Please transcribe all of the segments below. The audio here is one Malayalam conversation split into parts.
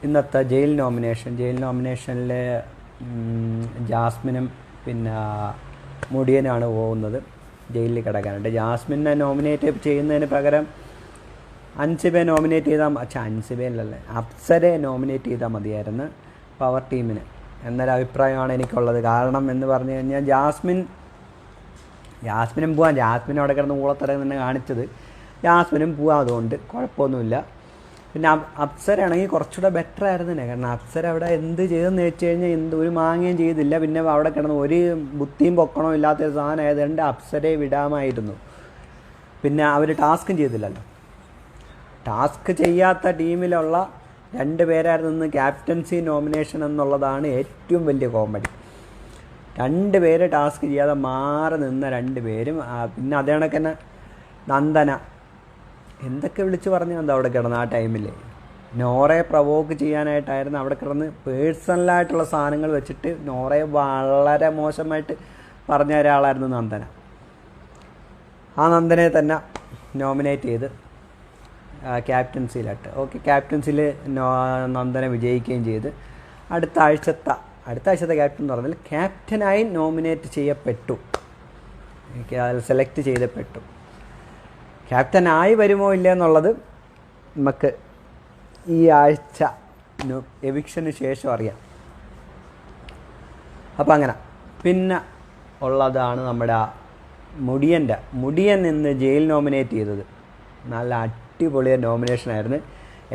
ഇന്നത്തെ ജയിൽ നോമിനേഷനിൽ ജാസ്മിനും പിന്നെ മുടിയനാണ് പോകുന്നത് ജയിലിൽ കിടക്കാനായിട്ട്. ജാസ്മിനെ നോമിനേറ്റ് ചെയ്യുന്നതിന് പകരം അൻസിബയെ നോമിനേറ്റ് ചെയ്താൽ അൻസിബയല്ലേ അപ്സരയെ നോമിനേറ്റ് ചെയ്താൽ മതിയായിരുന്നു പവർ ടീമിന് എന്നൊരു അഭിപ്രായമാണ് എനിക്കുള്ളത്. കാരണം എന്ന് പറഞ്ഞു കഴിഞ്ഞാൽ ജാസ്മിനും പോവാം. ജാസ്മിൻ അവിടെ കിടന്ന് ഊളത്തറ തന്നെ കാണിച്ചത്. ജാസ്മിനും പോവാം, അതുകൊണ്ട് കുഴപ്പമൊന്നുമില്ല. പിന്നെ അപ്സരയാണെങ്കിൽ കുറച്ചുകൂടെ ബെറ്റർ ആയിരുന്നേ. കാരണം അപ്സര അവിടെ എന്ത് ചെയ്തെന്ന് വെച്ച് കഴിഞ്ഞാൽ ഒരു മാങ്ങയും ചെയ്തില്ല. പിന്നെ അവിടെ കിടന്ന് ഒരു ബുദ്ധിയും പൊക്കണോ ഇല്ലാത്തൊരു സാധനം ആയതുകൊണ്ട് അപ്സരയെ വിടാമായിരുന്നു. പിന്നെ അവർ ടാസ്കും ചെയ്തില്ലല്ലോ. ടാസ്ക് ചെയ്യാത്ത ടീമിലുള്ള 2 പേരായിരുന്നു ഇന്ന് ക്യാപ്റ്റൻസി നോമിനേഷൻ എന്നുള്ളതാണ് ഏറ്റവും വലിയ കോമഡി. 2 പേര് ടാസ്ക് ചെയ്യാതെ മാറി നിന്ന 2 പേരും. പിന്നെ അതേ കണക്ക് തന്നെ നന്ദന എന്തൊക്കെ വിളിച്ച് പറഞ്ഞു എന്താ അവിടെ കിടന്ന് ആ ടൈമിൽ. നോറയെ പ്രവോക്ക് ചെയ്യാനായിട്ടായിരുന്നു അവിടെ കിടന്ന് പേഴ്സണലായിട്ടുള്ള സാധനങ്ങൾ വെച്ചിട്ട് നോറയെ വളരെ മോശമായിട്ട് പറഞ്ഞ ഒരാളായിരുന്നു നന്ദന. ആ നന്ദനെ തന്നെ നോമിനേറ്റ് ചെയ്ത് ക്യാപ്റ്റൻസിയിലിട്ട്. ഓക്കെ, ക്യാപ്റ്റൻസിയിൽ നന്ദന വിജയിക്കുകയും ചെയ്ത് അടുത്ത ആഴ്ചത്തെ ക്യാപ്റ്റൻ എന്ന് പറഞ്ഞാൽ ക്യാപ്റ്റനായി നോമിനേറ്റ് ചെയ്യപ്പെട്ടു, സെലക്ട് ചെയ്യപ്പെട്ടു. ക്യാപ്റ്റനായി വരുമോ ഇല്ല എന്നുള്ളത് നമുക്ക് ഈ ആഴ്ച എവിക്ഷന് ശേഷം അറിയാം. അപ്പം അങ്ങനെ പിന്നെ ഉള്ളതാണ് നമ്മുടെ മുടിയൻ ഇന്ന് ജയിൽ നോമിനേറ്റ് ചെയ്തത്. നല്ല അടിപൊളിയ നോമിനേഷനായിരുന്നു.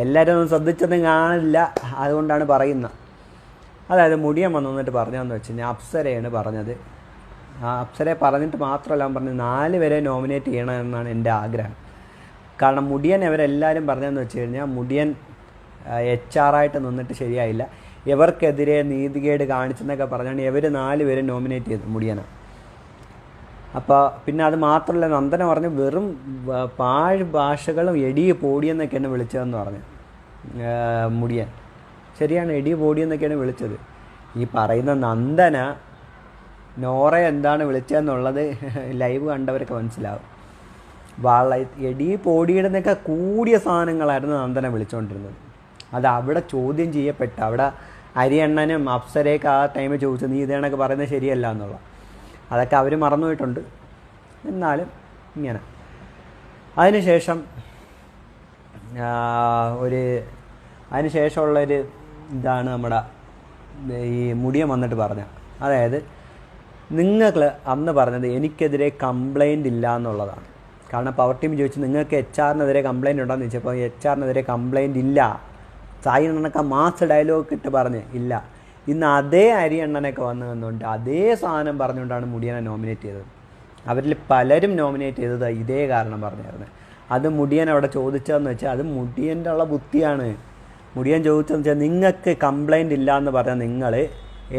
എല്ലാവരും ഒന്നും ശ്രദ്ധിച്ചൊന്നും കാണില്ല, അതുകൊണ്ടാണ് പറയുന്നത്. അതായത് മുടിയൻ വന്നിട്ട് പറഞ്ഞതെന്ന് വെച്ച് കഴിഞ്ഞാൽ അപ്സരയാണ് പറഞ്ഞത്. അപ്സരയെ പറഞ്ഞിട്ട് മാത്രമല്ല അവൻ പറഞ്ഞത് 4 പേരെ നോമിനേറ്റ് ചെയ്യണമെന്നാണ് എൻ്റെ ആഗ്രഹം. കാരണം മുടിയൻ ഇവരെല്ലാവരും പറഞ്ഞതെന്ന് വെച്ച് കഴിഞ്ഞാൽ മുടിയൻ HR ആയിട്ട് നിന്നിട്ട് ശരിയായില്ല, ഇവർക്കെതിരെ നീതികേട് കാണിച്ചെന്നൊക്കെ പറഞ്ഞാണ് ഇവർ 4 പേരെ നോമിനേറ്റ് ചെയ്തത് മുടിയനാണ്. അപ്പോൾ പിന്നെ അത് മാത്രമല്ല, നന്ദന പറഞ്ഞു വെറും പാഴ് ഭാഷകളും എടി പോടിയെന്നൊക്കെയാണ് വിളിച്ചതെന്ന് പറഞ്ഞു മുടിയൻ. ശരിയാണ്, എടി പോടിയെന്നൊക്കെയാണ് വിളിച്ചത്. ഈ പറയുന്ന നന്ദന നോറ എന്താണ് വിളിച്ചതെന്നുള്ളത് ലൈവ് കണ്ടവരൊക്കെ മനസ്സിലാവും. എടി പോടിയിടുന്നൊക്കെ കൂടിയ സാധനങ്ങളായിരുന്നു നന്ദന വിളിച്ചുകൊണ്ടിരുന്നത്. അത് അവിടെ ചോദ്യം ചെയ്യപ്പെട്ട അവിടെ അരിയണ്ണനും അപ്സരയൊക്കെ ആ ടൈമിൽ ചോദിച്ചു നീ ഇതേണൊക്കെ പറയുന്നത് ശരിയല്ല എന്നുള്ള. അതൊക്കെ അവർ മറന്നുപോയിട്ടുണ്ട്. എന്നാലും ഇങ്ങനെ അതിനുശേഷം അതിനുശേഷമുള്ളൊരു ഇതാണ് നമ്മുടെ ഈ മുടിയൻ വന്നിട്ട് പറഞ്ഞ. അതായത് നിങ്ങൾ അന്ന് പറഞ്ഞത് എനിക്കെതിരെ കംപ്ലൈൻ്റ് ഇല്ല എന്നുള്ളതാണ്. കാരണം പവർ ടീം ചോദിച്ചു നിങ്ങൾക്ക് HR-നെതിരെ കംപ്ലൈൻറ്റ് ഉണ്ടോയെന്ന് ചോദിച്ചപ്പോൾ HR-നെതിരെ കംപ്ലൈൻറ്റ് ഇല്ല. സായി അണ്ണനൊക്കെ മാസ് ഡയലോഗ് ഇട്ട് പറഞ്ഞ് ഇല്ല. ഇന്ന് അതേ അരിയണ്ണനൊക്കെ വന്നുകൊണ്ട് അതേ സാധനം പറഞ്ഞുകൊണ്ടാണ് മുടിയനെ നോമിനേറ്റ് ചെയ്തത്. അവരിൽ പലരും നോമിനേറ്റ് ചെയ്തത് ഇതേ കാരണം പറഞ്ഞായിരുന്നു. അത് മുടിയൻ അവിടെ ചോദിച്ചതെന്ന് വെച്ചാൽ അത് മുടിയൻ്റെ ഉള്ള ബുദ്ധിയാണ്. മുടിയൻ ചോദിച്ചതെന്ന് വെച്ചാൽ നിങ്ങൾക്ക് കംപ്ലൈൻറ്റ് ഇല്ല എന്ന് പറഞ്ഞാൽ നിങ്ങൾ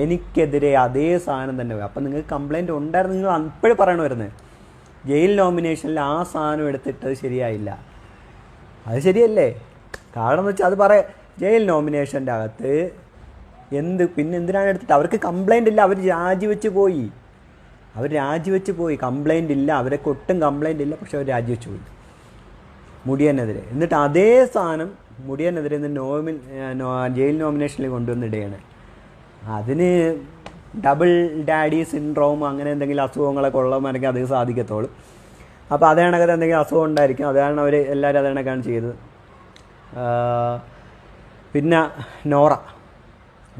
എനിക്കെതിരെ അതേ സാധനം തന്നെ പോയി. അപ്പം നിങ്ങൾക്ക് കംപ്ലൈൻറ്റ് ഉണ്ടായിരുന്നു നിങ്ങൾ അപ്പോഴും പറയണമായിരുന്നു. ജയിൽ നോമിനേഷനിൽ ആ സാധനം എടുത്തിട്ടത് ശരിയായില്ല. അത് ശരിയല്ലേ? കാരണം എന്ന് വെച്ചാൽ അത് ജയിൽ നോമിനേഷൻ്റെ അകത്ത് പിന്നെ എന്തിനാണ് എടുത്തിട്ട് അവർക്ക് കംപ്ലൈൻ്റ് ഇല്ല, അവർ രാജിവെച്ച് പോയി. കംപ്ലൈൻ്റ് ഇല്ല, അവരൊക്കെ ഒട്ടും കംപ്ലൈൻ്റ് ഇല്ല, പക്ഷെ അവർ രാജിവെച്ച് പോയി മുടിയനെതിരെ. എന്നിട്ട് അതേ സാധനം മുടിയനെതിരെ ജയിൽ നോമിനേഷനിൽ കൊണ്ടുവന്നിടുകയാണ്. അതിന് ഡബിൾ ഡാഡി സിൻഡ്രോം അങ്ങനെ എന്തെങ്കിലും അസുഖങ്ങളൊക്കെ ഉള്ളവർക്ക് അത് സാധിക്കത്തുള്ളൂ. അപ്പോൾ അതേ കണക്കത്ത് എന്തെങ്കിലും അസുഖം ഉണ്ടായിരിക്കും. അതാണ് അവർ എല്ലാവരും അതേ കണക്കാണ് ചെയ്തത്. പിന്നെ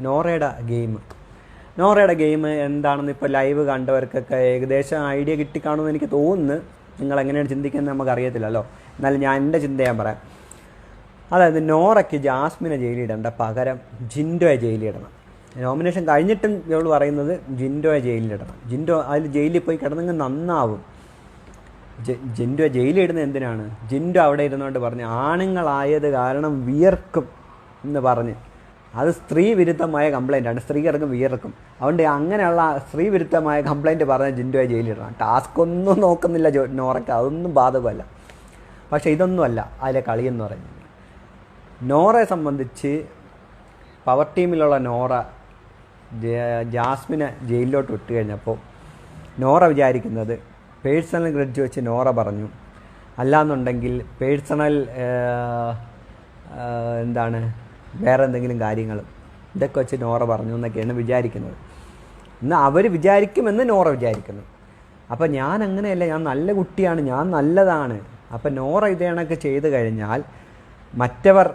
നോറയുടെ ഗെയിം എന്താണെന്ന് ഇപ്പോൾ ലൈവ് കണ്ടവർക്കൊക്കെ ഏകദേശം ഐഡിയ കിട്ടിക്കാണുമെന്ന് എനിക്ക് തോന്നുന്നു. നിങ്ങളെങ്ങനെയാണ് ചിന്തിക്കുന്നത് നമുക്കറിയത്തില്ലല്ലോ. എന്നാലും ഞാൻ എൻ്റെ ചിന്ത ഞാൻ പറയാം. അതായത് നോറയ്ക്ക് ജാസ്മിനെ ജയിലിടേണ്ട, പകരം ജിൻഡോയെ ജയിലിടണം. നോമിനേഷൻ കഴിഞ്ഞിട്ടും ഇവൾ പറയുന്നത് ജിൻഡോയെ ജയിലിലിടണം. ജിൻഡോ അതിൽ ജയിലിൽ പോയി കിടന്നെങ്കിൽ നന്നാവും. ജിൻഡോ ജയിലിടുന്നത് എന്തിനാണ്? ജിൻഡോ അവിടെ ഇരുന്നുകൊണ്ട് പറഞ്ഞ് ആണുങ്ങളായത് കാരണം വിയർക്കും എന്ന് പറഞ്ഞ് അത് സ്ത്രീ വിരുദ്ധമായ കംപ്ലൈൻറ്റാണ്. സ്ത്രീകൾക്കും വിയർക്കും. അതുകൊണ്ട് അങ്ങനെയുള്ള സ്ത്രീ വിരുദ്ധമായ കംപ്ലൈൻറ്റ് പറഞ്ഞ് ജിൻഡോയെ ജയിലിടണം. ടാസ്ക് ഒന്നും നോക്കുന്നില്ല നോറയ്ക്ക്, അതൊന്നും ബാധകമല്ല. പക്ഷേ ഇതൊന്നുമല്ല അതിലെ കളിയെന്ന് പറയുന്നത്. നോറയെ സംബന്ധിച്ച് പവർ ടീമിലുള്ള നോറ ജാസ്മിനെ ജയിലിലോട്ട് വിട്ട് കഴിഞ്ഞപ്പോൾ നോറ വിചാരിക്കുന്നത് പേഴ്സണൽ ഗ്രഡ്ജ് വെച്ച് നോറ പറഞ്ഞു, അല്ലാന്നുണ്ടെങ്കിൽ പേഴ്സണൽ വേറെ എന്തെങ്കിലും കാര്യങ്ങളും. ഇതൊക്കെ വെച്ച് നോറ പറഞ്ഞു എന്നൊക്കെയാണ് വിചാരിക്കുന്നത്. എന്നാൽ അവർ വിചാരിക്കുമെന്ന് നോറ വിചാരിക്കുന്നു. അപ്പം ഞാൻ അങ്ങനെയല്ല, ഞാൻ നല്ല കുട്ടിയാണ്, ഞാൻ നല്ലതാണ്. അപ്പം നോറ ഇതേ കണക്ക് ചെയ്ത് കഴിഞ്ഞാൽ മറ്റവർ,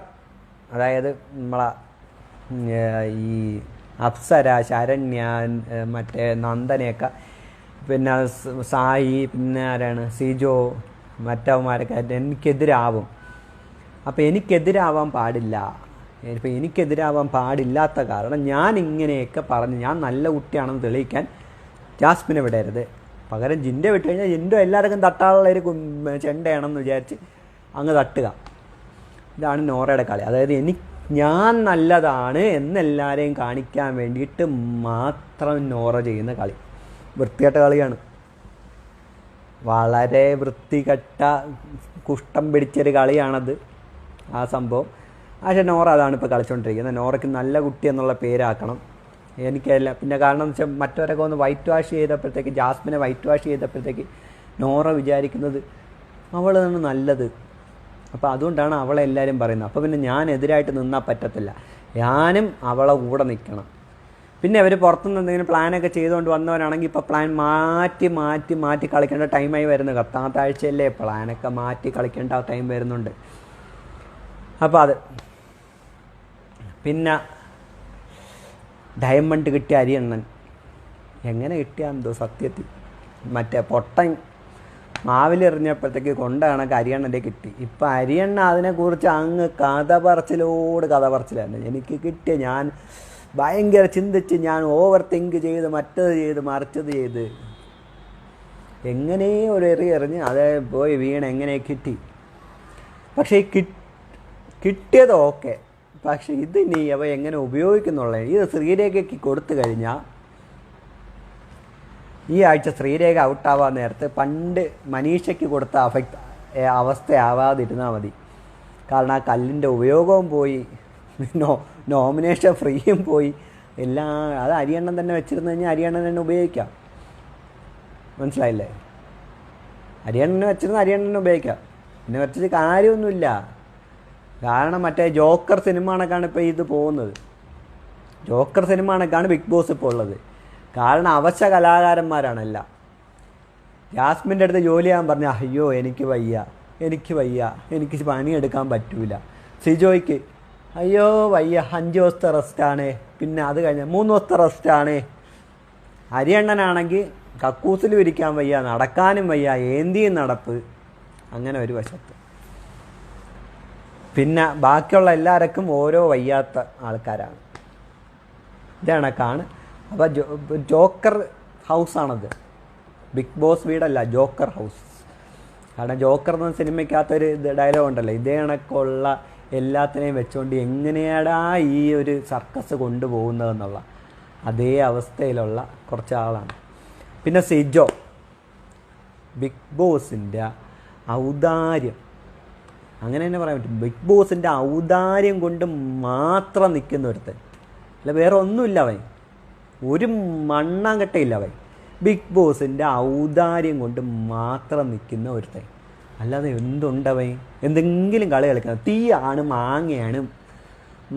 അതായത് നമ്മളെ ഈ അപ്സര, ശരണ്യ, മറ്റേ നന്ദനയൊക്കെ, പിന്നെ സായി, പിന്നെ ആരാണ് സിജോ, മറ്റവന്മാരൊക്കെ എനിക്കെതിരാവും. അപ്പോൾ എനിക്കെതിരാവാൻ പാടില്ല. ഇപ്പം എനിക്കെതിരാവാൻ പാടില്ലാത്ത കാരണം ഞാൻ ഇങ്ങനെയൊക്കെ പറഞ്ഞ് ഞാൻ നല്ല കുട്ടിയാണെന്ന് തെളിയിക്കാൻ ജാസ്മിനെ വിടരുത്. പകരം ജിൻഡോ വിട്ട് കഴിഞ്ഞാൽ ജിൻഡോ എല്ലാവർക്കും തട്ടാനുള്ളൊരു ചെണ്ടയാണെന്ന് വിചാരിച്ച് അങ്ങ് തട്ടുക. ഇതാണ് നോറയുടെ കളി. അതായത് ഞാൻ നല്ലതാണ് എന്നെല്ലാവരെയും കാണിക്കാൻ വേണ്ടിയിട്ട് മാത്രം നോറ ചെയ്യുന്ന കളി. വൃത്തികെട്ട കളിയാണ്, വളരെ വൃത്തികെട്ട കുഷ്ഠം പിടിച്ചൊരു കളിയാണത് ആ സംഭവം. പക്ഷേ നോറ അതാണ് ഇപ്പോൾ കളിച്ചുകൊണ്ടിരിക്കുന്നത്. നോറയ്ക്ക് നല്ല കുട്ടി എന്നുള്ള പേരാക്കണം. എനിക്കല്ല പിന്നെ കാരണം എന്ന് വെച്ചാൽ മറ്റവരൊക്കെ ഒന്ന് വൈറ്റ് വാഷ് ചെയ്തപ്പോഴത്തേക്ക്, ജാസ്മിനെ വൈറ്റ് വാഷ് ചെയ്തപ്പോഴത്തേക്ക് നോറ വിചാരിക്കുന്നത് അവളാണ് നല്ലത്. അപ്പോൾ അതുകൊണ്ടാണ് അവളെ എല്ലാവരും പറയുന്നത്. അപ്പോൾ പിന്നെ ഞാൻ എതിരായിട്ട് നിന്നാൽ പറ്റത്തില്ല, ഞാനും അവളെ കൂടെ നിൽക്കണം. പിന്നെ അവർ പുറത്തുനിന്ന് എന്തെങ്കിലും പ്ലാനൊക്കെ ചെയ്തുകൊണ്ട് വന്നവരാണെങ്കിൽ ഇപ്പോൾ പ്ലാൻ മാറ്റി കളിക്കേണ്ട ടൈമായി വരുന്നത്. 10ാമത്തെ ആഴ്ചയല്ലേ, പ്ലാനൊക്കെ മാറ്റി കളിക്കേണ്ട ടൈം വരുന്നുണ്ട്. അപ്പോൾ അത് പിന്നെ ഡയമണ്ട് കിട്ടിയ അരിയണ്ണൻ എങ്ങനെ കിട്ടിയാന്തോ സത്യത്തിൽ. മറ്റേ പൊട്ടൻ മാവിലെറിഞ്ഞപ്പോഴത്തേക്ക് കൊണ്ട കണക്ക് അരിയണ്ണൻ്റെ കിട്ടി. ഇപ്പം അരിയണ്ണ അതിനെക്കുറിച്ച് അങ്ങ് കഥ പറച്ചിലായിരുന്നു. എനിക്ക് കിട്ടിയ ഞാൻ ഭയങ്കര ചിന്തിച്ച്, ഞാൻ ഓവർ തിങ്ക് ചെയ്ത്, മറ്റത് ചെയ്ത്, മറിച്ചത് ചെയ്ത്, എങ്ങനെ ഒരു എറിഞ്ഞ് അതേ പോയി വീണ് എങ്ങനെ കിട്ടി. പക്ഷേ കിട്ടിയത് ഓക്കെ, പക്ഷെ ഇത് നീ അവ എങ്ങനെ ഉപയോഗിക്കുന്നുള്ളത്. ഇത് ശ്രീരേഖയ്ക്ക് കൊടുത്തു കഴിഞ്ഞാൽ ഈ ആഴ്ച ശ്രീരേഖ ഔട്ടാവാൻ നേരത്ത് പണ്ട് മനീഷയ്ക്ക് കൊടുത്ത അവസ്ഥയാവാതിരുന്നാൽ മതി. കാരണം ആ കല്ലിൻ്റെ ഉപയോഗവും പോയി, നോമിനേഷൻ ഫ്രീയും പോയി, എല്ലാം. അത് അരിയണ്ണൻ തന്നെ വെച്ചിരുന്നു കഴിഞ്ഞാൽ അരിയണ്ണൻ തന്നെ ഉപയോഗിക്കാം. മനസ്സിലായില്ലേ? അരിയണ്ണനെ വെച്ചിരുന്ന അരിയണ്ണനെ ഉപയോഗിക്കാം. പിന്നെ വെച്ചിട്ട് കാര്യമൊന്നുമില്ല. കാരണം മറ്റേ ജോക്കർ സിനിമ കണക്കാണ് ഇപ്പോൾ ഇത് പോകുന്നത്. ജോക്കർ സിനിമ കണക്കാണ് ബിഗ് ബോസ് ഇപ്പോൾ ഉള്ളത്. കാരണം അവശ്യ കലാകാരന്മാരാണെല്ലാം. ജാസ്മിൻ്റെ അടുത്ത് ജോലി ചെയ്യാൻ പറഞ്ഞാൽ അയ്യോ എനിക്ക് വയ്യ, എനിക്ക് പണിയെടുക്കാൻ പറ്റൂല. സിജോയ്ക്ക് അയ്യോ വയ്യ, 5 ദിവസത്തെ റെസ്റ്റാണ്, പിന്നെ അത് കഴിഞ്ഞ് 3 ദിവസത്തെ റെസ്റ്റാണ്. അരിയണ്ണനാണെങ്കിൽ കക്കൂസിലും ഇരിക്കാൻ വയ്യ, നടക്കാനും വയ്യ, ഏന്തിയും നടപ്പ്, അങ്ങനെ ഒരു വശത്ത്. പിന്നെ ബാക്കിയുള്ള എല്ലാവർക്കും ഓരോ വയ്യാത്ത ആൾക്കാരാണ്. ഇതണക്കാണ്. അപ്പോൾ ജോക്കർ ഹൗസാണത്. ബിഗ് ബോസ് വീടല്ല, ജോക്കർ ഹൗസ്. കാരണം ജോക്കർ എന്ന സിനിമയ്ക്കകത്തൊരു ഡയലോഗ് ഉണ്ടല്ലോ, ഇതേ കണക്കുള്ള എല്ലാത്തിനെയും വെച്ചുകൊണ്ട് എങ്ങനെയാടാ ഈ ഒരു സർക്കസ് കൊണ്ടുപോകുന്നതെന്നുള്ള അതേ അവസ്ഥയിലുള്ള കുറച്ച് ആളാണ്. പിന്നെ സിജോ, ബിഗ് ബോസിൻ്റെ ഔദാര്യം, അങ്ങനെ തന്നെ പറയാൻ പറ്റും. ബിഗ് ബോസിൻ്റെ ഔദാര്യം കൊണ്ട് മാത്രം നിൽക്കുന്ന ഒരുത്തൻ, അല്ല വേറെ ഒന്നുമില്ല അവൻ, ഒരു മണ്ണാങ്കട്ടയില്ല അവൻ. ബിഗ് ബോസിൻ്റെ ഔദാര്യം കൊണ്ട് മാത്രം നിൽക്കുന്ന ഒരുത്തൻ, അല്ലാതെ എന്തുണ്ടവൻ? എന്തെങ്കിലും കളി കളിക്കണം. തീയാണ്, മാങ്ങയാണ്,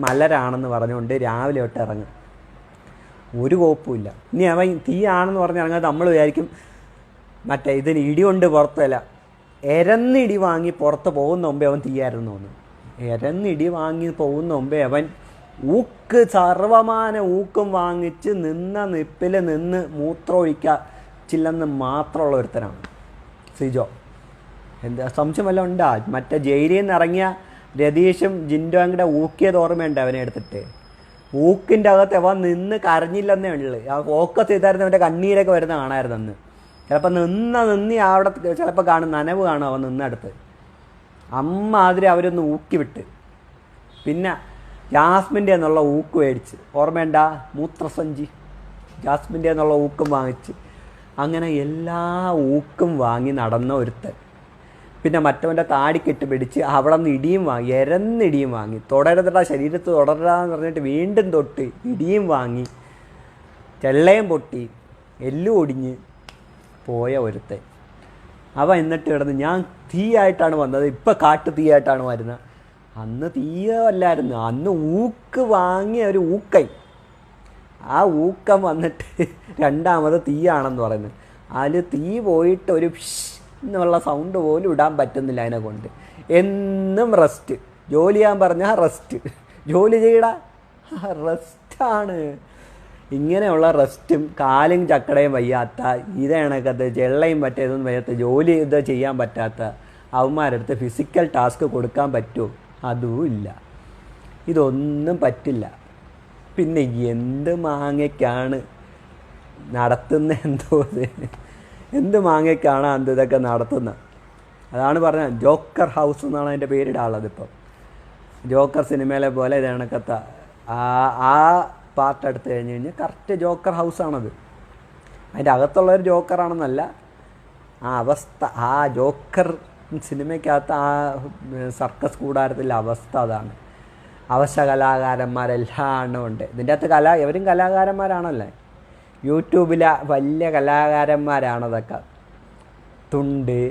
മലരാണെന്ന് പറഞ്ഞുകൊണ്ട് രാവിലെ തൊട്ട് ഇറങ്ങും, ഒരു കുഴപ്പമില്ല. ഇനി അവൻ തീയാണെന്ന് പറഞ്ഞ് ഇറങ്ങാതെ നമ്മൾ വിചാരിക്കും മറ്റേ ഇതിന് ഇടികൊണ്ട് പുറത്തല്ല, എരന്നിടി വാങ്ങി പുറത്ത് പോകുന്ന മുമ്പേ അവൻ തീയായിരുന്നു തോന്നുന്നു. എരന്നിടി വാങ്ങി പോകുന്ന മുമ്പേ അവൻ സർവമാന ഊക്കും വാങ്ങിച്ച് നിന്ന നിപ്പിൽ നിന്ന് മൂത്രമൊഴിച്ചില്ലെന്ന് മാത്രമുള്ള ഒരുത്തനാണ് സിജോ. എന്താ സംശയം വല്ലതും ഉണ്ടാ? മറ്റേ ജയിലിൽ നിന്ന് ഇറങ്ങിയ രതീഷും ജിൻഡോയും കൂടെ ഊക്കിയത് ഓർമ്മയുണ്ട് അവനെ എടുത്തിട്ട്. ഊക്കിൻ്റെ അകത്ത് അവൻ നിന്ന് കരഞ്ഞില്ലെന്നേ ഉള്ളു. ആ ഫോക്കസ് ചെയ്തായിരുന്നു അവൻ്റെ കണ്ണീരൊക്കെ വരുന്ന കാണായിരുന്നു അന്ന്. ചിലപ്പോൾ നിന്നി അവിടെ ചിലപ്പോൾ നനവ് കാണും അവൻ നിന്നടുത്ത്. അമ്മാതിരി അവരൊന്ന് ഊക്കി വിട്ട്. പിന്നെ ജാസ്മിൻ്റെ എന്നുള്ള ഊക്ക് മേടിച്ച്, ഓർമ്മയുണ്ട? മൂത്രസഞ്ചി ജാസ്മിൻ്റെ എന്നുള്ള ഊക്കും വാങ്ങിച്ച്, അങ്ങനെ എല്ലാ ഊക്കും വാങ്ങി നടന്ന ഒരുത്തൻ. പിന്നെ മറ്റവൻ്റെ താടിക്കെട്ട് പിടിച്ച് അവിടെ നിന്ന് ഇടിയും വാങ്ങി, എരന്നിടിയും വാങ്ങി, തുടരുതടാ ശരീരത്ത് തുടരാന്ന് പറഞ്ഞിട്ട് വീണ്ടും തൊട്ട് ഇടിയും വാങ്ങി, ചെള്ളയും പൊട്ടി, എല്ലും ഒടിഞ്ഞ് പോയ ഒരുത്തൻ. അവ എന്നിട്ട് കിടന്ന് ഞാൻ തീയായിട്ടാണ് വന്നത്, ഇപ്പം കാട്ടു തീയായിട്ടാണ് വരുന്നത്. അന്ന് തീയല്ലായിരുന്നു, അന്ന് ഊക്ക് വാങ്ങിയ ഒരു ഊക്കൈ. ആ ഊക്കം വന്നിട്ട് രണ്ടാമത് തീയാണെന്ന് പറയുന്നത്. അതിൽ തീ പോയിട്ട് ഒരു എന്നുള്ള സൗണ്ട് പോലും ഇടാൻ പറ്റുന്നില്ല അതിനെ കൊണ്ട്. എന്നും റെസ്റ്റ്, ജോലി ചെയ്യാൻ പറഞ്ഞാൽ റെസ്റ്റ്, ജോലി ചെയ്യടാ റെസ്റ്റാണ്. ഇങ്ങനെയുള്ള റെസ്റ്റും കാലും ചക്കടയും വയ്യാത്ത, ഇതേ കണക്കത്ത് ചെള്ളയും പറ്റിയതൊന്നും വയ്യാത്ത, ജോലി ഇത് ചെയ്യാൻ പറ്റാത്ത അവന്മാരടുത്ത് ഫിസിക്കൽ ടാസ്ക് കൊടുക്കാൻ പറ്റുമോ? അതും ഇല്ല. ഇതൊന്നും പറ്റില്ല. പിന്നെ എന്ത് മാങ്ങയ്ക്കാണ് നടത്തുന്ന, എന്ത് മാങ്ങയ്ക്കാണ് ഇതൊക്കെ നടത്തുന്നത്? അതാണ് പറഞ്ഞത്, ജോക്കർ ഹൗസ് എന്നാണ് അതിൻ്റെ പേരിടാനുള്ളത്. ഇപ്പം ജോക്കർ സിനിമയിലെ പോലെ ഇത് കണക്കത്ത ആ പാർട്ട് എടുത്തു കഴിഞ്ഞ് കഴിഞ്ഞാൽ കറക്റ്റ് ജോക്കർ ഹൗസാണത്. അതിൻ്റെ അകത്തുള്ളൊരു ജോക്കറാണെന്നല്ല, ആ അവസ്ഥ, ആ ജോക്കർ സിനിമയ്ക്കകത്ത് ആ സർക്കസ് കൂടാരത്തിലെ അവസ്ഥ അതാണ്. അവശ കലാകാരന്മാരെല്ലാം ഉണ്ട് ഇതിൻ്റെ അകത്ത്. ഇവരും കലാകാരന്മാരാണല്ലേ, യൂട്യൂബിലെ വലിയ കലാകാരന്മാരാണതൊക്കെ. തുണ്ട്,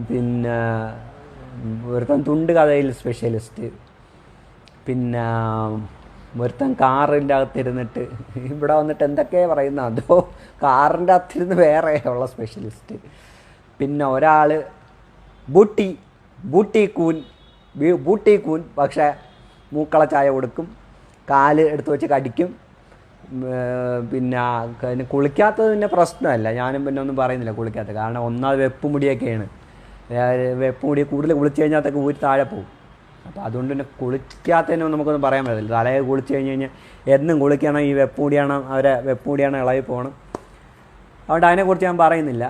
പിന്നെ ഒരുത്തൻ തുണ്ട് കഥയിൽ സ്പെഷ്യലിസ്റ്റ്, പിന്നെ ഒരുത്തൻ കാറിൻ്റെ അകത്തിരുന്നിട്ട് ഇവിടെ വന്നിട്ട് എന്തൊക്കെയാണ് പറയുന്നത്, അതോ കാറിൻ്റെ അകത്തിരുന്ന് വേറെ ഉള്ള സ്പെഷ്യലിസ്റ്റ്. പിന്നെ ഒരാൾ ബൂട്ടി കൂൻ, പക്ഷേ മൂക്കള ചായ കൊടുക്കും, കാല് എടുത്ത് വെച്ച് കടിക്കും. പിന്നെ കുളിക്കാത്തത് പിന്നെ പ്രശ്നമല്ല, ഞാനും പിന്നെ ഒന്നും പറയുന്നില്ല കുളിക്കാത്തത്. കാരണം ഒന്നാമത് വെപ്പുമുടിയൊക്കെയാണ്, വെപ്പുമുടി കൂടുതൽ കുളിച്ച് കഴിഞ്ഞാൽ ഊരി താഴെ പോകും. അപ്പോൾ അതുകൊണ്ട് തന്നെ കുളിക്കാത്തതിനൊന്നും നമുക്കൊന്നും പറയാൻ പറ്റില്ല. തലയിൽ കുളിച്ച് കഴിഞ്ഞ് കഴിഞ്ഞാൽ എന്നും കുളിക്കണം, ഈ വെപ്പുമുടിയാണ് ഇളകി പോകണം. അതുകൊണ്ട് അതിനെക്കുറിച്ച് ഞാൻ പറയുന്നില്ല.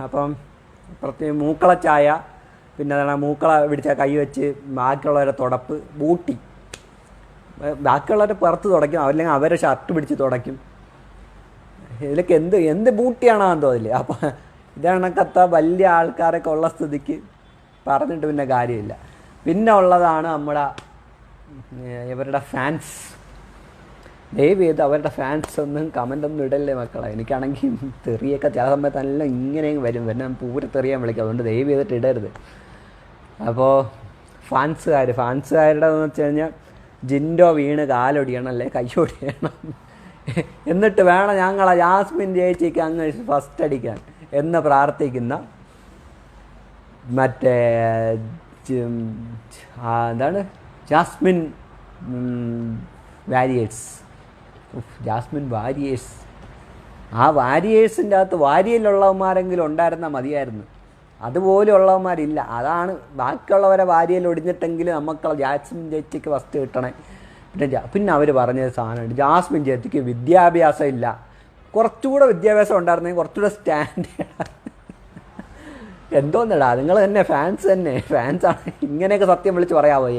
അപ്പം പ്രത്യേകം മൂക്കള ചായ, പിന്നെ അതാണ് മൂക്കള പിടിച്ച കൈ വെച്ച് ബാക്കിയുള്ളവരെ തുടപ്പ്, ബൂട്ടി, ബാക്കിയുള്ളവരെ പുറത്ത് തുടയ്ക്കും, അല്ലെങ്കിൽ അവരെ ഷർട്ട് പിടിച്ച് തുടയ്ക്കും. ഇതിലൊക്കെ എന്ത് ബൂട്ടിയാണോ എന്തോ അതിൽ. അപ്പം ഇതണക്കത്ത വലിയ ആൾക്കാരൊക്കെ ഉള്ള സ്ഥിതിക്ക് പറഞ്ഞിട്ട് പിന്നെ കാര്യമില്ല. പിന്നെ ഉള്ളതാണ് ഇവരുടെ ഫാൻസ്. ദയവ് ചെയ്ത് അവരുടെ ഫാൻസ് ഒന്നും കമൻ്റൊന്നും ഇടല്ലേ മക്കളെ. എനിക്കാണെങ്കിൽ തെറിയൊക്കെ ചില സമയത്ത് നല്ല ഇങ്ങനെയും വരും, പിന്നെ പൂര തെറിയാൻ വിളിക്കും. അതുകൊണ്ട് ദയവ് ചെയ്തിട്ട് ഇടരുത്. അപ്പോൾ ഫാൻസുകാരുടെ എന്ന് വെച്ച് കഴിഞ്ഞാൽ ജിൻഡോ വീണ് കാലൊടിയണം, അല്ലേ കൈയൊടിയണം, എന്നിട്ട് വേണം ഞങ്ങളെ ജാസ്മിൻ ചേച്ചിക്ക് അങ്ങ് ഫസ്റ്റ് അടിക്കാൻ എന്ന് പ്രാർത്ഥിക്കുന്ന മറ്റേ എന്താണ് ജാസ്മിൻ വാരിയേഴ്സ്. Jasmine warriors. ആ വാരിയേഴ്സിൻ്റെ അകത്ത് വാരിയലുള്ളവന്മാരെങ്കിലും ഉണ്ടായിരുന്നാൽ മതിയായിരുന്നു. അതുപോലും ഉള്ളവന്മാരില്ല. അതാണ് ബാക്കിയുള്ളവരെ വാരിയൽ ഒടിഞ്ഞിട്ടെങ്കിൽ നമുക്കുള്ള ജാസ്മിൻ ചേച്ചിക്ക് ഫസ്റ്റ് കിട്ടണേ. പിന്നെ അവർ പറഞ്ഞ സാധനമുണ്ട്, ജാസ്മിൻ ചേച്ചിക്ക് വിദ്യാഭ്യാസം ഇല്ല. കുറച്ചുകൂടെ വിദ്യാഭ്യാസം ഉണ്ടായിരുന്നെങ്കിൽ കുറച്ചുകൂടെ സ്റ്റാൻഡേർഡ്. എന്തോന്നടാ നിങ്ങൾ തന്നെ ഫാൻസാണ് ഇങ്ങനെയൊക്കെ സത്യം വിളിച്ച് പറയാമോ?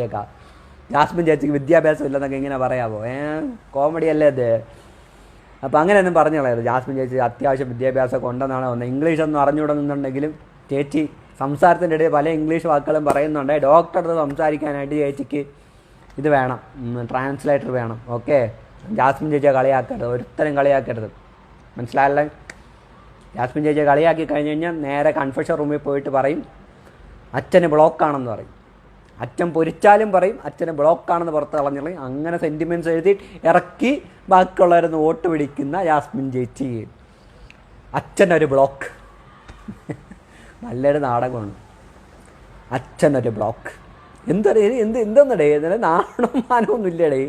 ജാസ്മിൻ ചേച്ചിക്ക് വിദ്യാഭ്യാസം ഇല്ലെന്നൊക്കെ ഇങ്ങനെ പറയാമോ? കോമഡി അല്ലേ അത്? അപ്പോൾ അങ്ങനെയൊന്നും പറഞ്ഞു കളയരുത്. ജാസ്മിൻ ചേച്ചി അത്യാവശ്യം വിദ്യാഭ്യാസമൊക്കെ ഉണ്ടെന്നാണ് വന്നത്. ഇംഗ്ലീഷൊന്നും അറിഞ്ഞുകൂടുന്നുണ്ടെങ്കിലും ചേച്ചി സംസാരത്തിൻ്റെ ഇടയിൽ പല ഇംഗ്ലീഷ് വാക്കുകളും പറയുന്നുണ്ട്. ഡോക്ടറുടെ സംസാരിക്കാനായിട്ട് ചേച്ചിക്ക് ഇത് വേണം, ട്രാൻസ്ലേറ്റർ വേണം. ഓക്കെ, ജാസ്മിൻ ചേച്ചിയെ കളിയാക്കരുത്, ഒരുത്തരം കളിയാക്കരുത്, മനസ്സിലായല്ലേ? ജാസ്മിൻ ചേച്ചിയെ കളിയാക്കി കഴിഞ്ഞ് കഴിഞ്ഞാൽ നേരെ കൺഫെഷൻ റൂമിൽ പോയിട്ട് പറയും അച്ഛന് ബ്ലോക്കാണെന്ന് പറയും. അച്ഛൻ പൊരിച്ചാലും പറയും അച്ഛന് ബ്ലോക്കാണെന്ന് പുറത്ത് കളഞ്ഞില്ല. അങ്ങനെ സെൻറ്റിമെൻറ്റ്സ് എഴുതി ഇറക്കി ബാക്കിയുള്ളവരൊന്ന് വോട്ട് പിടിക്കുന്ന ജാസ്മിൻ ചേച്ചി. അച്ഛനൊരു ബ്ലോക്ക്. നല്ലൊരു നാടകമാണ് അച്ഛനൊരു ബ്ലോക്ക്. എന്തെന്നടേ ഇതിന് നാണോ മാനമൊന്നും ഇല്ലടേ.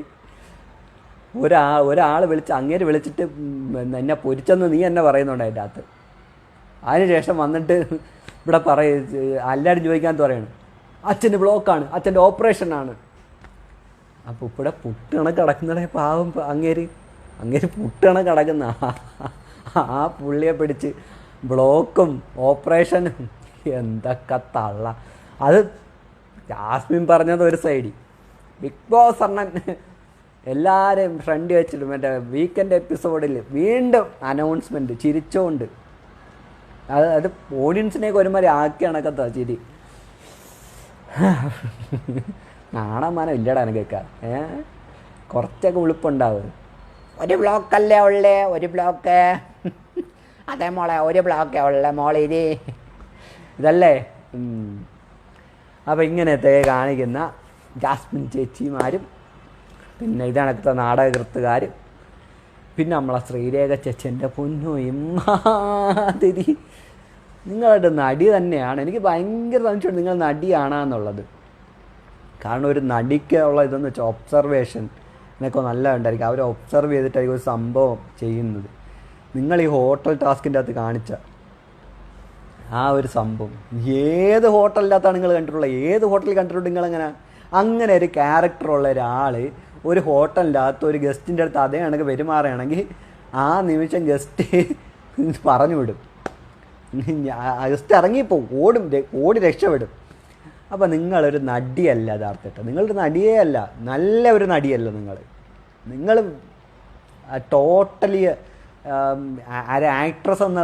ഒരാൾ അങ്ങേര് വിളിച്ചിട്ട് എന്നെ പൊരിച്ചെന്ന് നീ എന്നെ പറയുന്നുണ്ട് അതിൻ്റെ അകത്ത്. അതിനുശേഷം വന്നിട്ട് ഇവിടെ എല്ലാവരും ചോദിക്കാൻ പറയണം അച്ഛന് ബ്ലോക്കാണ്, അച്ഛൻ്റെ ഓപ്പറേഷനാണ്. അപ്പോൾ ഇവിടെ പുട്ടണക്ക് കിടക്കുന്നതേ പാവം അങ്ങേര് പുട്ടണക്ക് കിടക്കുന്ന ആ പുള്ളിയെ പിടിച്ച് ബ്ലോക്കും ഓപ്പറേഷനും എന്തൊക്കെ തള്ള. അത് ജാസ്മിൻ പറഞ്ഞത് ഒരു സൈഡിൽ, ബിഗ് ബോസ് അണ്ണൻ എല്ലാവരെയും ഫ്രണ്ട് വെച്ചിട്ട് മറ്റേ വീക്കെൻഡ് എപ്പിസോഡിൽ വീണ്ടും അനൗൺസ്മെൻറ്റ് ചിരിച്ചോണ്ട് അത് ഓഡിയൻസിനെയൊക്കെ ഒരുമാതിരി ആക്കി കണക്കത്താ ചിരി. നാണമാനം ഇല്ലടാ എനിക്കൊക്കെ. കുറച്ചൊക്കെ ഉളുപ്പുണ്ടാവും. ഒരു ബ്ലോക്കല്ലേ ഉള്ളേ, ഒരു ബ്ലോക്ക്. അതെ മോളെ, ഒരു ബ്ലോക്കേ ഉള്ളേ മോളെ, ഇതല്ലേ. അപ്പോൾ ഇങ്ങനത്തെ കാണിക്കുന്ന ജാസ്മിൻ ചേച്ചിമാരും പിന്നെ ഇതണക്കത്തെ നാടകകൃത്തുകാരും പിന്നെ നമ്മളെ ശ്രീരേഖ ചേച്ചൻ്റെ പൊന്നോ ഇമ്മാതിരി നിങ്ങളുടെ നടി തന്നെയാണ്. എനിക്ക് ഭയങ്കര സംശയമുണ്ട് നിങ്ങൾ നടിയാണെന്നുള്ളത്. കാരണം ഒരു നടിക്ക് ഉള്ള ഇതെന്ന് വെച്ചാൽ ഒബ്സർവേഷൻ എന്നൊക്കെ നല്ല ഉണ്ടായിരിക്കും. അവർ ഒബ്സർവ് ചെയ്തിട്ടായിരിക്കും ഒരു സംഭവം ചെയ്യുന്നത്. നിങ്ങൾ ഈ ഹോട്ടൽ ടാസ്കിൻ്റെ അകത്ത് കാണിച്ച ആ ഒരു സംഭവം ഏത് ഹോട്ടലിനകത്താണ് നിങ്ങൾ കണ്ടിട്ടുള്ളത്? ഏത് ഹോട്ടലിൽ കണ്ടിട്ടുണ്ട് നിങ്ങളങ്ങനെ? അങ്ങനെ ഒരു ക്യാരക്ടറുള്ള ഒരാൾ ഒരു ഹോട്ടലിൻ്റെ അകത്ത് ഒരു ഗസ്റ്റിൻ്റെ അടുത്ത് അതേ കണക്ക് പെരുമാറുകയാണെങ്കിൽ ആ നിമിഷം ഗസ്റ്റ് പറഞ്ഞു വിടും. ജസ്റ്റ് ഇറങ്ങിപ്പോവും, ഓടി രക്ഷപ്പെടും. അപ്പോൾ നിങ്ങളൊരു നടിയല്ല യഥാർത്ഥത്തിൽ. നിങ്ങളൊരു നടിയേ അല്ല, നല്ല ഒരു നടിയല്ല നിങ്ങൾ ടോട്ടലി ഒരു ആക്ട്രസ് എന്ന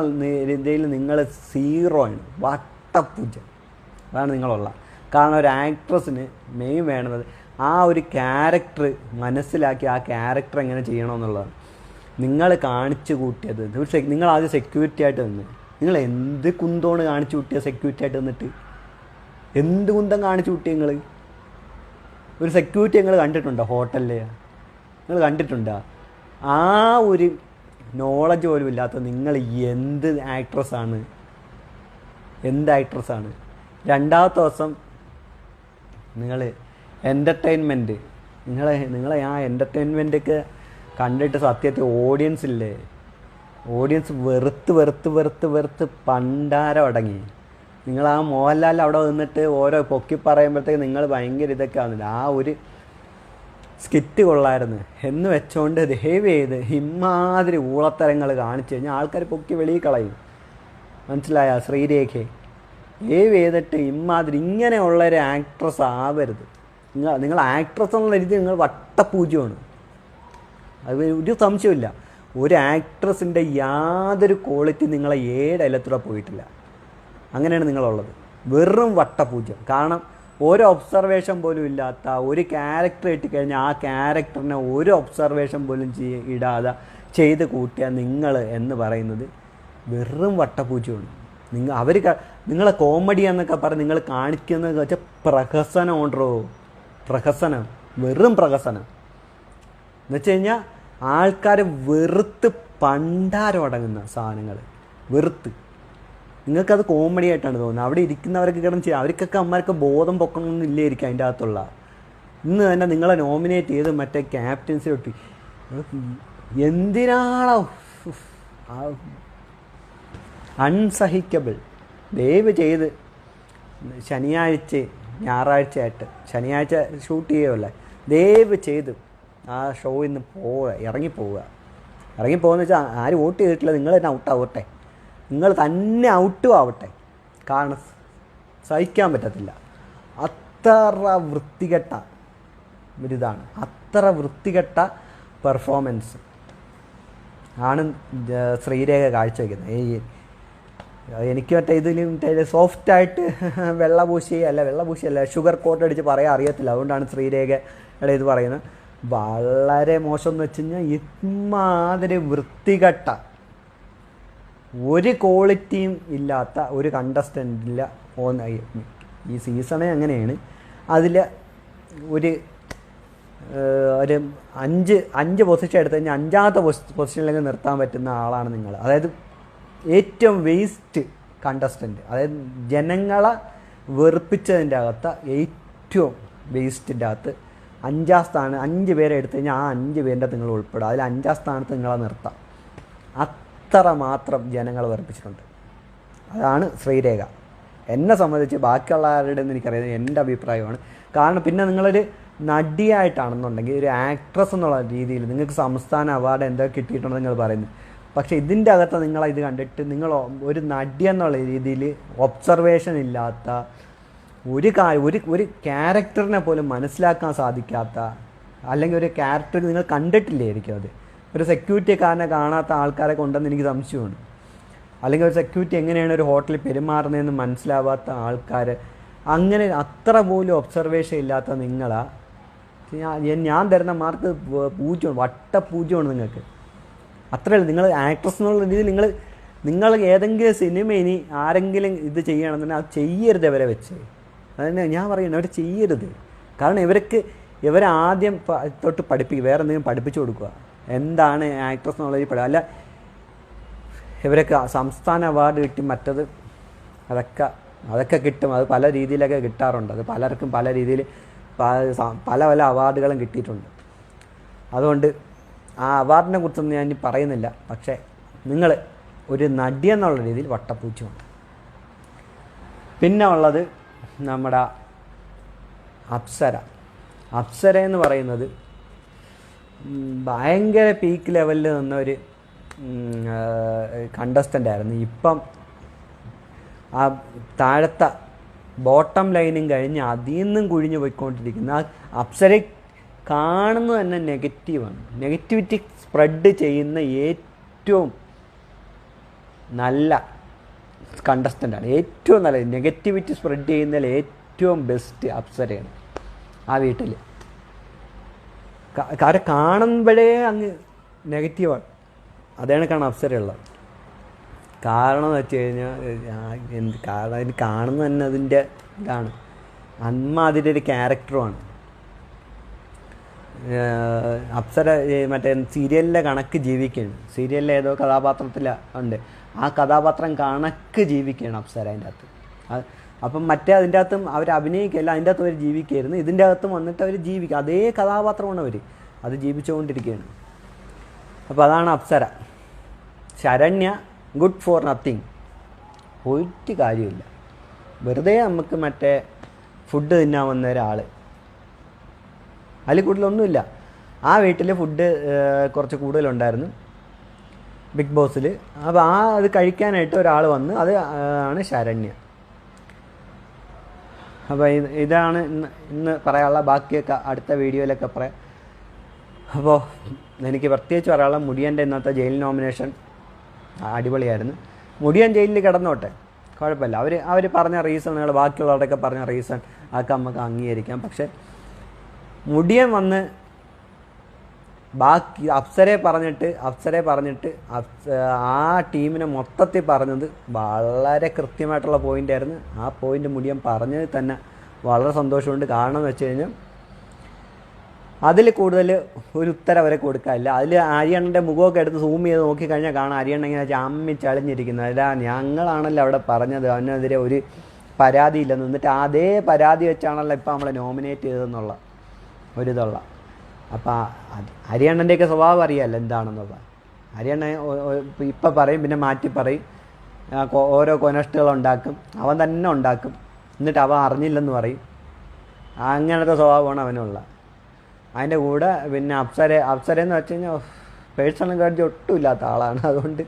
രീതിയിൽ നിങ്ങൾ സീറോ ആണ്, വട്ടപ്പൂജ്യം. അതാണ് നിങ്ങളുള്ള. കാരണം ഒരു ആക്ട്രസിന് മെയിൻ വേണ്ടത് ആ ഒരു ക്യാരക്ടർ മനസ്സിലാക്കി ആ ക്യാരക്ടർ എങ്ങനെ ചെയ്യണമെന്നുള്ളതാണ്. നിങ്ങൾ കാണിച്ചു കൂട്ടിയത് നിങ്ങൾ ആദ്യം സെക്യൂരിറ്റി ആയിട്ട് നിന്ന് നിങ്ങൾ എന്ത് കുന്തോണ് കാണിച്ചു കൂട്ടിയ സെക്യൂരിറ്റി ആയിട്ട് നിന്നിട്ട് എന്ത് കുന്തം കാണിച്ചു കൂട്ടി? നിങ്ങൾ ഒരു സെക്യൂരിറ്റി നിങ്ങൾ കണ്ടിട്ടുണ്ടോ ഹോട്ടലിൽ? നിങ്ങൾ കണ്ടിട്ടുണ്ടോ? ആ ഒരു നോളജ് പോലും ഇല്ലാത്ത നിങ്ങൾ എന്ത് ആക്ട്രസ്സാണ്? രണ്ടാമത്തെ ദിവസം നിങ്ങൾ എൻ്റർടൈൻമെൻറ്റ് നിങ്ങളെ ആ എൻ്റർടൈൻമെൻറ്റൊക്കെ കണ്ടിട്ട് സത്യത്തിൽ ഓഡിയൻസ് വെറുത്ത് പണ്ടാരം അടങ്ങി. നിങ്ങൾ ആ മോഹൻലാൽ അവിടെ നിന്നിട്ട് ഓരോ പൊക്കി പറയുമ്പോഴത്തേക്ക് നിങ്ങൾ ഭയങ്കര ഇതൊക്കെ ആവുന്നില്ല. ആ ഒരു സ്കിറ്റ് കൊള്ളായിരുന്നു എന്ന് വെച്ചുകൊണ്ട് ദയവ് ചെയ്ത് ഇമ്മാതിരി ഊളത്തരങ്ങൾ കാണിച്ചു കഴിഞ്ഞാൽ ആൾക്കാർ പൊക്കി വെളിയിൽ കളയും. മനസ്സിലായ ശ്രീരേഖയെ? ദയവ് ചെയ്തിട്ട് ഇമ്മാതിരി ഇങ്ങനെയുള്ളൊരു ആക്ട്രസ് ആവരുത്. നിങ്ങൾ ആക്ട്രസ് എന്നുള്ള രീതി നിങ്ങൾ വട്ടപ്പൂജ്യമാണ്. അത് ഒരു സംശയമില്ല. ഒരു ആക്ട്രസിൻ്റെ യാതൊരു ക്വാളിറ്റി നിങ്ങളെ ഏഴലത്തൂടെ പോയിട്ടില്ല. അങ്ങനെയാണ് നിങ്ങളുള്ളത്. വെറും വട്ടപൂജ്യം. കാരണം ഒരു ഒബ്സർവേഷൻ പോലും ഇല്ലാത്ത ഒരു ക്യാരക്ടർ ഇട്ടിക്കഴിഞ്ഞാൽ ആ ക്യാരക്ടറിനെ ഒരു ഒബ്സർവേഷൻ പോലും ഇടാതെ ചെയ്ത് കൂട്ടിയ നിങ്ങൾ എന്ന് പറയുന്നത് വെറും വട്ടപൂജ്യമാണ്. നിങ്ങളെ കോമഡി എന്നൊക്കെ പറഞ്ഞ് നിങ്ങൾ കാണിക്കുന്നത് വെച്ചാൽ പ്രഹസനം ഉണ്ടോ? പ്രഹസനം, വെറും പ്രഹസനം എന്ന് വെച്ച് കഴിഞ്ഞാൽ ആൾക്കാർ വെറുത്ത് പണ്ടാരം അടങ്ങുന്ന സാധനങ്ങൾ വെറുത്ത് നിങ്ങൾക്കത് കോമഡി ആയിട്ടാണ് തോന്നുന്നത്. അവിടെ ഇരിക്കുന്നവരൊക്കെ കിടന്ന് ചെയ്യാം. അവർക്കൊക്കെ അമ്മമാർക്ക് ബോധം പൊക്കണമെന്നൊന്നും ഇല്ലായിരിക്കും അതിൻ്റെ അകത്തുള്ള. ഇന്ന് തന്നെ നിങ്ങളെ നോമിനേറ്റ് ചെയ്ത് മറ്റേ ക്യാപ്റ്റൻസി ഒട്ടി എന്തിനാണോ അൺസഹിക്കബിൾ. ദയവ് ചെയ്ത് ഞായറാഴ്ച ആയിട്ട് ശനിയാഴ്ച ഷൂട്ട് ചെയ്യുമല്ലേ, ദയവ് ചെയ്ത് ആ ഷോയിൽ നിന്ന് ഇറങ്ങിപ്പോകുന്ന വെച്ചാൽ ആരും വോട്ട് ചെയ്തിട്ടില്ല, നിങ്ങൾ തന്നെ ഔട്ടാവട്ടെ. നിങ്ങൾ തന്നെ ഔട്ടും ആവട്ടെ. കാരണം സഹിക്കാൻ പറ്റത്തില്ല. അത്ര വൃത്തികെട്ട ഒരിതാണ്, അത്ര വൃത്തികെട്ട പെർഫോമൻസ് ആണ് ശ്രീരേഖ കാഴ്ചവെക്കുന്നത്. എനിക്ക് മറ്റേ ഇതിലും സോഫ്റ്റായിട്ട് വെള്ളപൂശിയല്ല ഷുഗർ കോട്ട് അടിച്ച് പറയാൻ അറിയത്തില്ല. അതുകൊണ്ടാണ് ശ്രീരേഖയുടെ ഇത് പറയുന്നത്. വളരെ മോശം എന്ന് വെച്ച് കഴിഞ്ഞാൽ ഇമാതിരി വൃത്തികെട്ട ഒരു ക്വാളിറ്റിയും ഇല്ലാത്ത ഒരു കണ്ടസ്റ്റൻ്റില്ല. ഈ സീസണേ അങ്ങനെയാണ്. അതിൽ ഒരു അഞ്ച് പൊസിഷൻ എടുത്തു കഴിഞ്ഞാൽ അഞ്ചാമത്തെ പൊസിഷനിലേക്ക് നിർത്താൻ പറ്റുന്ന ആളാണ് നിങ്ങൾ. അതായത് ഏറ്റവും വേസ്റ്റ് കണ്ടസ്റ്റൻ്റ്, അതായത് ജനങ്ങളെ വെറുപ്പിച്ചതിൻ്റെ അകത്ത് ഏറ്റവും വേസ്റ്റിൻ്റെ അകത്ത് 5ാം സ്ഥാനം. 5 പേരെ എടുത്തു കഴിഞ്ഞാൽ ആ 5 പേരുടെ നിങ്ങൾ ഉൾപ്പെടും. അതിൽ 5ാം സ്ഥാനത്ത് നിങ്ങളെ നിർത്താം. അത്ര മാത്രം ജനങ്ങൾ വെറുപ്പിച്ചിട്ടുണ്ട്. അതാണ് ശ്രീരേഖ. എന്നെ സംബന്ധിച്ച് ബാക്കിയുള്ളവരുടെ എനിക്കറിയാം, എൻ്റെ അഭിപ്രായമാണ്. കാരണം പിന്നെ നിങ്ങളൊരു നടിയായിട്ടാണെന്നുണ്ടെങ്കിൽ ഒരു ആക്ട്രസ് എന്നുള്ള രീതിയിൽ നിങ്ങൾക്ക് സംസ്ഥാന അവാർഡ് എന്തൊക്കെ കിട്ടിയിട്ടുണ്ടെന്ന് നിങ്ങൾ പറയുന്നു. പക്ഷേ ഇതിൻ്റെ അകത്ത് ഇത് കണ്ടിട്ട് നിങ്ങൾ ഒരു നടി എന്നുള്ള രീതിയിൽ ഒബ്സർവേഷൻ ഇല്ലാത്ത ഒരു ക്യാരക്ടറിനെ പോലും മനസ്സിലാക്കാൻ സാധിക്കാത്ത, അല്ലെങ്കിൽ ഒരു ക്യാരക്ടർ നിങ്ങൾ കണ്ടിട്ടില്ലായിരിക്കും. അത് ഒരു സെക്യൂരിറ്റിക്കാരനെ കാണാത്ത ആൾക്കാരെ കൊണ്ടെന്ന് എനിക്ക് സംശയമാണ്. അല്ലെങ്കിൽ ഒരു സെക്യൂരിറ്റി എങ്ങനെയാണ് ഒരു ഹോട്ടലിൽ പെരുമാറുന്നതെന്ന് മനസ്സിലാവാത്ത ആൾക്കാർ, അങ്ങനെ അത്ര പോലും ഒബ്സർവേഷൻ ഇല്ലാത്ത ഞാൻ തരുന്ന മാർക്ക് 0, വട്ടപൂജ്യമാണ് നിങ്ങൾക്ക്. അത്രയല്ല. നിങ്ങൾ ആക്ട്രസ് എന്നുള്ള രീതിയിൽ നിങ്ങൾ ഏതെങ്കിലും സിനിമ ഇനി ആരെങ്കിലും ഇത് ചെയ്യണമെന്നുണ്ടെങ്കിൽ അത് ചെയ്യരുത് അവരെ വെച്ച്. അതന്നെ ഞാൻ പറയുന്നത്, അവർ ചെയ്യരുത്. കാരണം ഇവരാദ്യം തൊട്ട് പഠിപ്പിക്കുക, വേറെ എന്തെങ്കിലും പഠിപ്പിച്ചു കൊടുക്കുക, എന്താണ് ആക്ട്രസ് എന്നുള്ളത് അല്ല. ഇവരൊക്കെ സംസ്ഥാന അവാർഡ് കിട്ടി, മറ്റത് അതൊക്കെ കിട്ടും. അത് പല രീതിയിലൊക്കെ കിട്ടാറുണ്ട്. അത് പലർക്കും പല രീതിയിൽ പല അവാർഡുകളും കിട്ടിയിട്ടുണ്ട്. അതുകൊണ്ട് ആ അവാർഡിനെ കുറിച്ചൊന്നും ഞാൻ ഇനി പറയുന്നില്ല. പക്ഷേ നിങ്ങൾ ഒരു നടി എന്നുള്ള രീതിയിൽ വട്ടപ്പൂച്ചയാണ്. പിന്നെ ഉള്ളത് നമ്മുടെ അപ്സര എന്ന് പറയുന്നത് ഭയങ്കര പീക്ക് ലെവലിൽ നിന്ന ഒരു കണ്ടസ്റ്റൻ്റ് ആയിരുന്നു. ഇപ്പം ആ താഴത്തെ ബോട്ടം ലൈനും കഴിഞ്ഞ് അതിൽ നിന്നും കുഴിഞ്ഞു പോയിക്കൊണ്ടിരിക്കുന്ന ആ അപ്സരയെ കാണുന്നത് തന്നെ നെഗറ്റീവാണ്. നെഗറ്റിവിറ്റി സ്പ്രെഡ് ചെയ്യുന്ന ഏറ്റവും നല്ല കണ്ടസ്റ്റൻ്റാണ്. ഏറ്റവും നല്ല നെഗറ്റിവിറ്റി സ്പ്രെഡ് ചെയ്യുന്നതിൽ ഏറ്റവും ബെസ്റ്റ് അപ്സരയാണ് ആ വീട്ടിൽ. കാരണം കാണുമ്പോഴേ അങ്ങ് നെഗറ്റീവാണ്. അതാണ് അപ്സരയുള്ളത്. കാരണം എന്ന് വെച്ച് കഴിഞ്ഞാൽ കാരണം അതിന് കാണുന്നത് തന്നെ അതിൻ്റെ ഇതാണ്. അമ്മാതിരി ഒരു ക്യാരക്ടറുമാണ് അപ്സര. മറ്റേ സീരിയലിലെ കണക്ക് ജീവിക്കുകയാണ്. സീരിയലിലെ ഏതോ കഥാപാത്രത്തിലുണ്ട്, ആ കഥാപാത്രം കണക്ക് ജീവിക്കുകയാണ് അപ്സര അതിൻ്റെ അകത്ത്. അപ്പം മറ്റേ അതിൻ്റെ അകത്തും അവർ അഭിനയിക്കുകയല്ല, അതിൻ്റെ അകത്ത് അവർ ജീവിക്കുകയായിരുന്നു. ഇതിൻ്റെ അകത്തും വന്നിട്ട് അവർ ജീവിക്കുക, അതേ കഥാപാത്രമാണ് അത് ജീവിച്ചുകൊണ്ടിരിക്കുകയാണ്. അപ്പോൾ അതാണ് Apsara. Saranya good for nothing, ഒരു കാര്യമില്ല. വെറുതെ നമുക്ക് മറ്റേ ഫുഡ് തിന്നാൻ വന്ന ഒരാൾ, അതിൽ കൂടുതലൊന്നുമില്ല. ആ വീട്ടിൽ ഫുഡ് കുറച്ച് കൂടുതലുണ്ടായിരുന്നു ബിഗ് ബോസിൽ. അപ്പോൾ അത് കഴിക്കാനായിട്ട് ഒരാൾ വന്ന്, അത് ആണ് ശരണ്യ. അപ്പോൾ ഇതാണ് ഇന്ന് പറയാനുള്ള. ബാക്കിയൊക്കെ അടുത്ത വീഡിയോയിലൊക്കെ പറയാം. അപ്പോൾ എനിക്ക് പ്രത്യേകിച്ച് പറയാനുള്ള മുടിയൻ്റെ ഇന്നത്തെ ജയിൽ നോമിനേഷൻ അടിപൊളിയായിരുന്നു. മുടിയൻ ജയിലിൽ കിടന്നോട്ടെ, കുഴപ്പമില്ല. അവർ പറഞ്ഞ റീസണുകൾ, ബാക്കിയുള്ളവരുടെയൊക്കെ പറഞ്ഞ റീസൺ അതൊക്കെ നമുക്ക് അംഗീകരിക്കാം. പക്ഷേ മുടിയൻ വന്ന് ബാക്കി അപ്സരയെ പറഞ്ഞിട്ട് ആ ടീമിനെ മൊത്തത്തിൽ പറഞ്ഞത് വളരെ കൃത്യമായിട്ടുള്ള പോയിൻ്റായിരുന്നു. ആ പോയിൻ്റ് മുടിയൻ പറഞ്ഞത് തന്നെ വളരെ സന്തോഷമുണ്ട്. കാരണം എന്ന് വെച്ച് കഴിഞ്ഞാൽ അതിൽ കൂടുതൽ ഒരു ഉത്തരം അവരെ കൊടുക്കാനില്ല. അതിൽ അരിയണ്ണൻ്റെ മുഖമൊക്കെ എടുത്ത് സൂം ചെയ്ത് നോക്കിക്കഴിഞ്ഞാൽ കാണാം അരിയണ്ണ ഇങ്ങനെ ചമ്മി ചളിഞ്ഞിരിക്കുന്നത്. അല്ല, ഞങ്ങളാണല്ലോ അവിടെ പറഞ്ഞത് അവനെതിരെ ഒരു പരാതിയില്ലെന്ന്. എന്നിട്ട് അതേ പരാതി വെച്ചാണല്ലോ ഇപ്പം നമ്മളെ നോമിനേറ്റ് ചെയ്തതെന്നുള്ള ഒരിതുള്ള. അപ്പം ഹരിയണ്ണൻ്റെയൊക്കെ സ്വഭാവം അറിയാമല്ലോ എന്താണെന്നുള്ളത്. ഹരിയണ്ണ ഇപ്പം പറയും, പിന്നെ മാറ്റി പറയും, ഓരോ കൊനഷ്ടുകളുണ്ടാക്കും, അവൻ തന്നെ ഉണ്ടാക്കും, എന്നിട്ട് അവൻ അറിഞ്ഞില്ലെന്ന് പറയും. അങ്ങനത്തെ സ്വഭാവമാണ് അവനുള്ള. അതിൻ്റെ കൂടെ പിന്നെ അപ്സരയെന്ന് വെച്ച് കഴിഞ്ഞാൽ പേഴ്സണൽ ഗ്രഡ്ജ് ഒട്ടും ഇല്ലാത്ത ആളാണ്. അതുകൊണ്ട്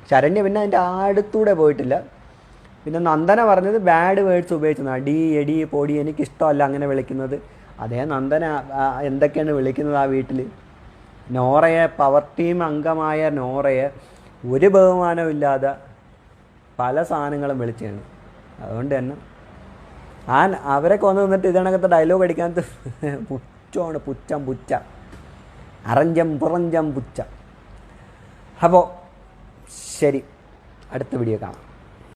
ശരണ്യ പിന്നെ അതിൻ്റെ അടുത്തൂടെ പോയിട്ടില്ല. പിന്നെ നന്ദന പറഞ്ഞത് ബാഡ് വേർഡ്സ് ഉപയോഗിച്ചത്, അടി എടി പൊടി, എനിക്കിഷ്ടമല്ല അങ്ങനെ വിളിക്കുന്നത്. അതേ നന്ദന എന്തൊക്കെയാണ് വിളിക്കുന്നത് ആ വീട്ടിൽ. നോറയെ, പവർ ടീം അംഗമായ നോറയെ ഒരു ബഹുമാനവും ഇല്ലാതെ പല സാധനങ്ങളും വിളിച്ചാണ്. അതുകൊണ്ട് തന്നെ അവരൊക്കെ വന്ന് നിന്നിട്ട് ഇതിനകത്ത് ഡയലോഗ് അടിക്കാത്ത പുച്ഛമാണ്, പുച്ച അറഞ്ചം പുറഞ്ചം പുച്ച. അപ്പോൾ ശരി, അടുത്ത വീഡിയോ കാണാം.